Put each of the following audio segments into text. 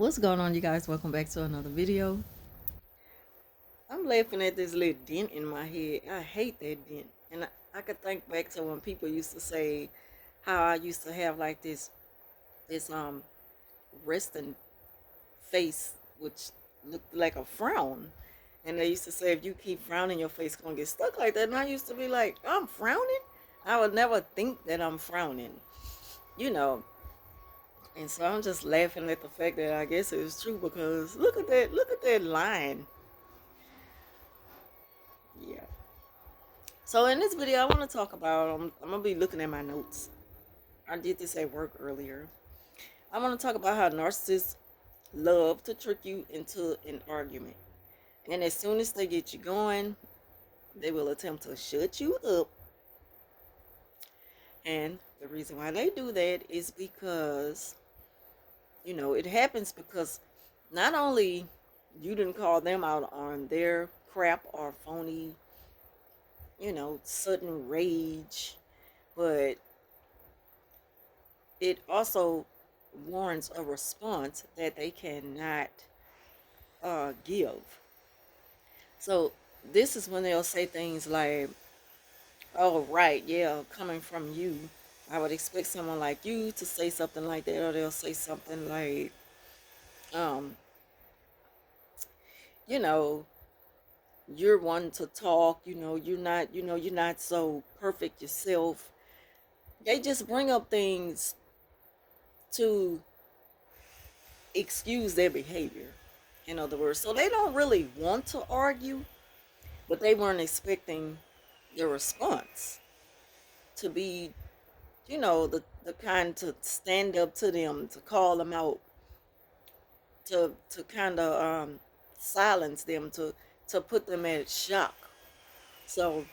What's going on, you guys? Welcome back to another video. I'm laughing at this little dent in my head. I hate that dent. And I could think back to when people used to say how I used to have like this resting face which looked like a frown. And they used to say if you keep frowning, your face gonna get stuck like that. And I used to be like, I'm frowning? I would never think that I'm frowning. You know. And so I'm just laughing at the fact that I guess it was true because look at that line. Yeah. So in this video, I want to talk about. I'm gonna be looking at my notes. I did this at work earlier. I want to talk about how narcissists love to trick you into an argument, and as soon as they get you going, they will attempt to shut you up. And the reason why they do that is because it happens because not only you didn't call them out on their crap or phony, sudden rage, but it also warrants a response that they cannot give. So this is when they'll say things like, "Oh, right, yeah, coming from you, I would expect someone like you to say something like that," or they'll say something like, um, you know, "You're one to talk. You're not so perfect yourself." They just bring up things to excuse their behavior, in other words. So they don't really want to argue, but they weren't expecting the response to be, the kind to stand up to them, to call them out, to kind of silence them, to put them at shock. So,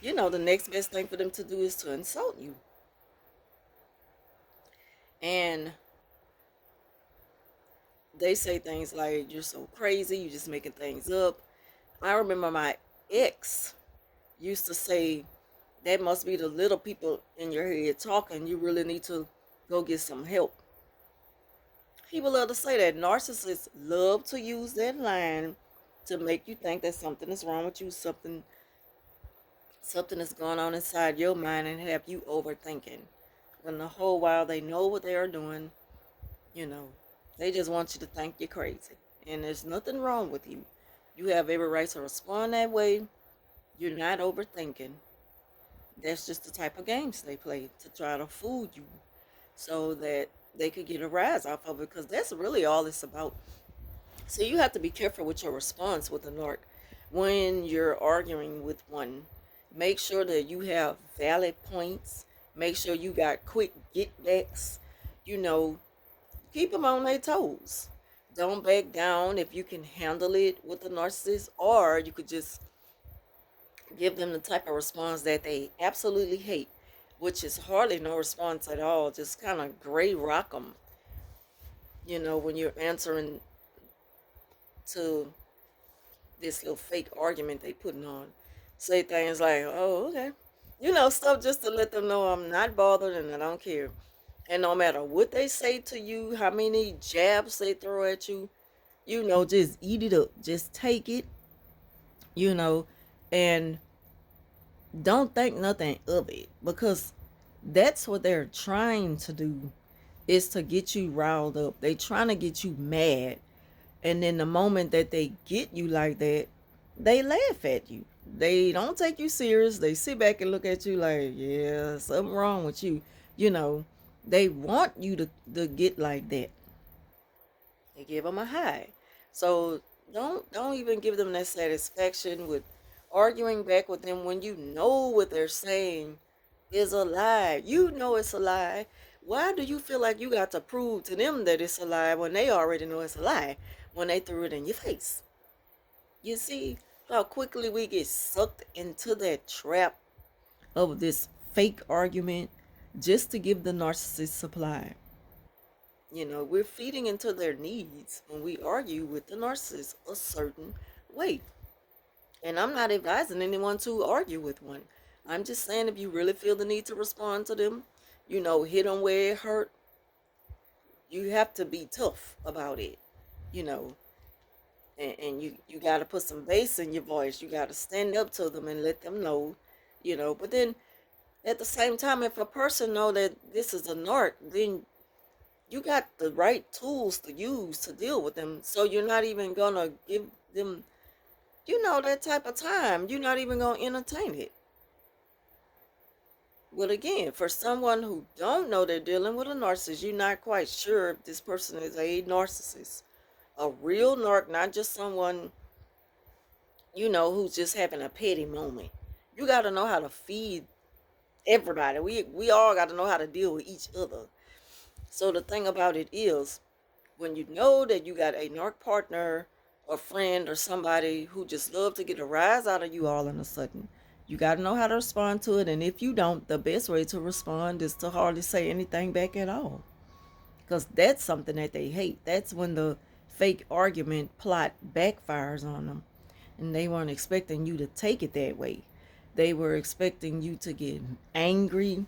the next best thing for them to do is to insult you. And they say things like, "You're so crazy, you're just making things up." I remember my ex used to say, "That must be the little people in your head talking. You really need to go get some help." People love to say that. Narcissists love to use that line to make you think that something is wrong with you, something is going on inside your mind, and have you overthinking. When the whole while they know what they are doing, you know, they just want you to think you're crazy. And there's nothing wrong with you. You have every right to respond that way. You're not overthinking. That's just the type of games they play to try to fool you so that they could get a rise off of it, because that's really all it's about. So you have to be careful with your response with a narc when you're arguing with one. Make sure that you have valid points. Make sure you got quick get backs. You know, keep them on their toes. Don't back down if you can handle it with the narcissist, or you could just give them the type of response that they absolutely hate, which is hardly no response at all. Just kind of gray rock them, when you're answering to this little fake argument they putting on. Say things like, "Oh, okay." Stuff just to let them know I'm not bothered and I don't care. And no matter what they say to you, how many jabs they throw at you, just eat it up. Just take it, you know, and don't think nothing of it, because that's what they're trying to do, is to get you riled up. They trying to get you mad. And then the moment that they get you like that, they laugh at you. They don't take you serious. They sit back and look at you like, yeah, something wrong with you. You know, they want you to get like that. They give them a high. So don't even give them that satisfaction with arguing back with them when you know what they're saying is a lie. You know it's a lie. Why do you feel like you got to prove to them that it's a lie when they already know it's a lie when they threw it in your face? You see how quickly we get sucked into that trap of this fake argument just to give the narcissist supply. We're feeding into their needs when we argue with the narcissist a certain way. And I'm not advising anyone to argue with one. I'm just saying, if you really feel the need to respond to them, hit them where it hurt, you have to be tough about it, you know, and you got to put some bass in your voice. You got to stand up to them and let them know, but then at the same time, if a person know that this is a narc, then you got the right tools to use to deal with them. So you're not even gonna give them, that type of time. You're not even gonna entertain it. But again, for someone who don't know they're dealing with a narcissist, you're not quite sure if this person is a narcissist, a real narc, not just someone, who's just having a petty moment. You got to know how to feed everybody. We all got to know how to deal with each other. So the thing about it is, when you know that you got a narc partner or friend or somebody who just love to get a rise out of you all of a sudden, you got to know how to respond to it. And if you don't, the best way to respond is to hardly say anything back at all, because that's something that they hate. That's when the fake argument plot backfires on them, and they weren't expecting you to take it that way. They were expecting you to get angry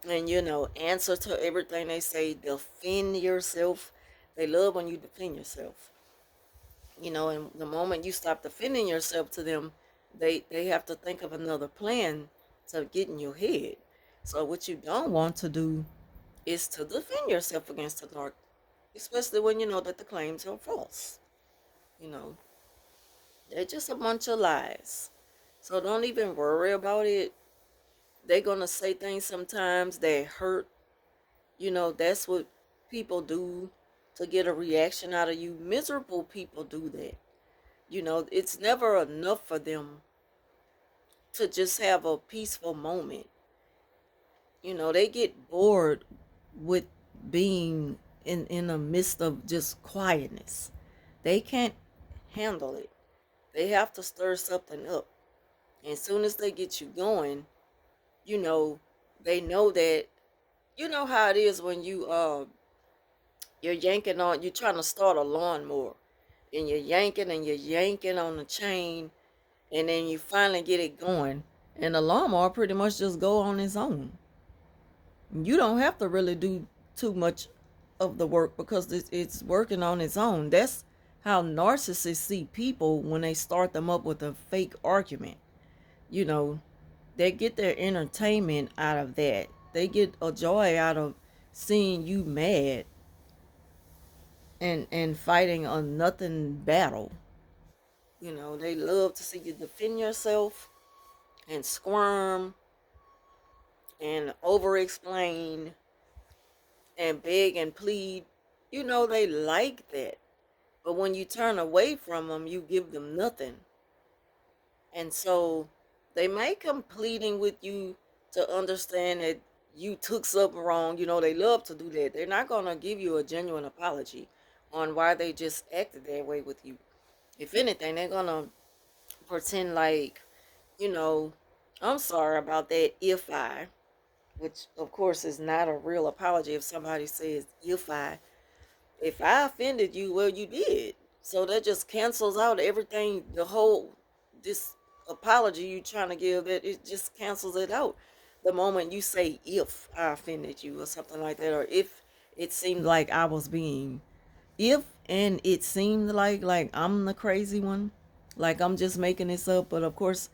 and, answer to everything they say, defend yourself. They love when you defend yourself, and the moment you stop defending yourself to them, they have to think of another plan to get in your head. So what you don't want to do is to defend yourself against the dark, especially when you know that the claims are false. You know, they're just a bunch of lies. So don't even worry about it. They're gonna say things sometimes that hurt. That's what people do to get a reaction out of you. Miserable people do that. It's never enough for them to just have a peaceful moment. They get bored with being in the midst of just quietness. They can't handle it. They have to stir something up. And as soon as they get you going, you know, they know that, how it is when you're yanking on, you're trying to start a lawnmower, and you're yanking on the chain, and then you finally get it going, and the lawnmower pretty much just go on its own. You don't have to really do too much of the work because it's working on its own. That's how narcissists see people when they start them up with a fake argument. You know, they get their entertainment out of that. They get a joy out of seeing you mad and fighting a nothing battle. They love to see you defend yourself and squirm and over explain and beg and plead. They like that. But when you turn away from them, you give them nothing. And so they may come pleading with you to understand that you took something wrong. They love to do that. They're not going to give you a genuine apology on why they just acted that way with you. If anything, they're going to pretend like, you know, I'm sorry about that if I, which of course is not a real apology. If somebody says if I offended you, well, you did. So that just cancels out everything, the whole, this apology you trying to give, that it just cancels it out. The moment you say, if I offended you or something like that, or if it seemed like I was being, if and it seemed like I'm the crazy one, like I'm just making this up. But of course,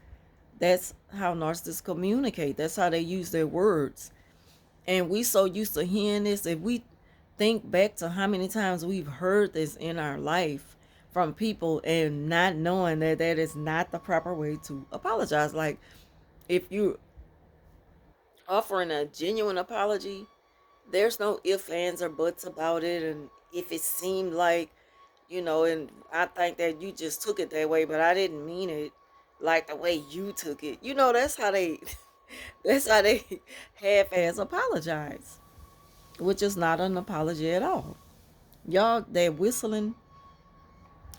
that's how narcissists communicate. That's how they use their words. And we so used to hearing this, if we think back to how many times we've heard this in our life from people and not knowing that that is not the proper way to apologize. Like, if you're offering a genuine apology, there's no ifs, ands, or buts about it. And if it seemed like, and I think that you just took it that way, but I didn't mean it like the way you took it. That's how they that's how they half-ass apologize, which is not an apology at all. Y'all, that whistling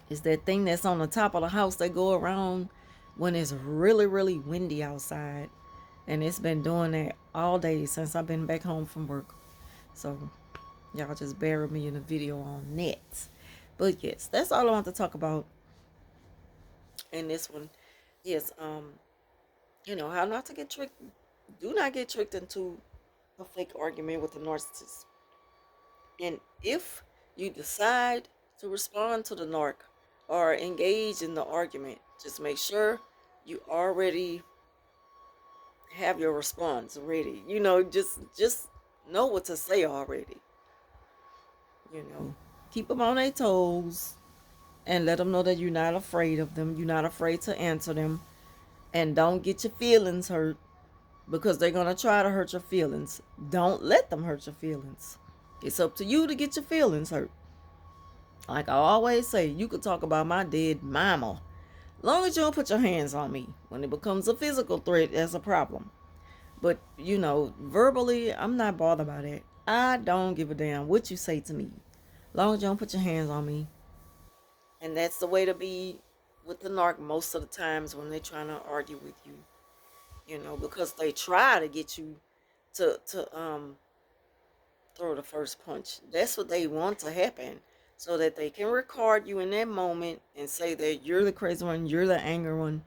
is that thing that's on the top of the house that go around when it's really, really windy outside. And it's been doing that all day since I've been back home from work. So y'all just bear with me in the video on that. But yes, that's all I want to talk about in this one. Yes, how not to get tricked. Do not get tricked into a fake argument with a narcissist. And if you decide to respond to the narc or engage in the argument, just make sure you already have your response ready. Just know what to say already. Keep them on their toes and let them know that you're not afraid of them. You're not afraid to answer them, and don't get your feelings hurt because they're gonna try to hurt your feelings. Don't let them hurt your feelings. It's up to you to get your feelings hurt. Like I always say, you could talk about my dead mama. Long as you don't put your hands on me. When it becomes a physical threat, that's a problem. But, verbally, I'm not bothered by that. I don't give a damn what you say to me. Long as you don't put your hands on me. And that's the way to be with the narc most of the times when they're trying to argue with you. Because they try to get you to throw the first punch. That's what they want to happen. So that they can record you in that moment and say that you're the crazy one, you're the angry one,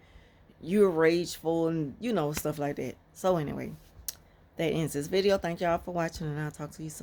you're rageful, and stuff like that. So anyway, that ends this video. Thank y'all for watching, and I'll talk to you soon.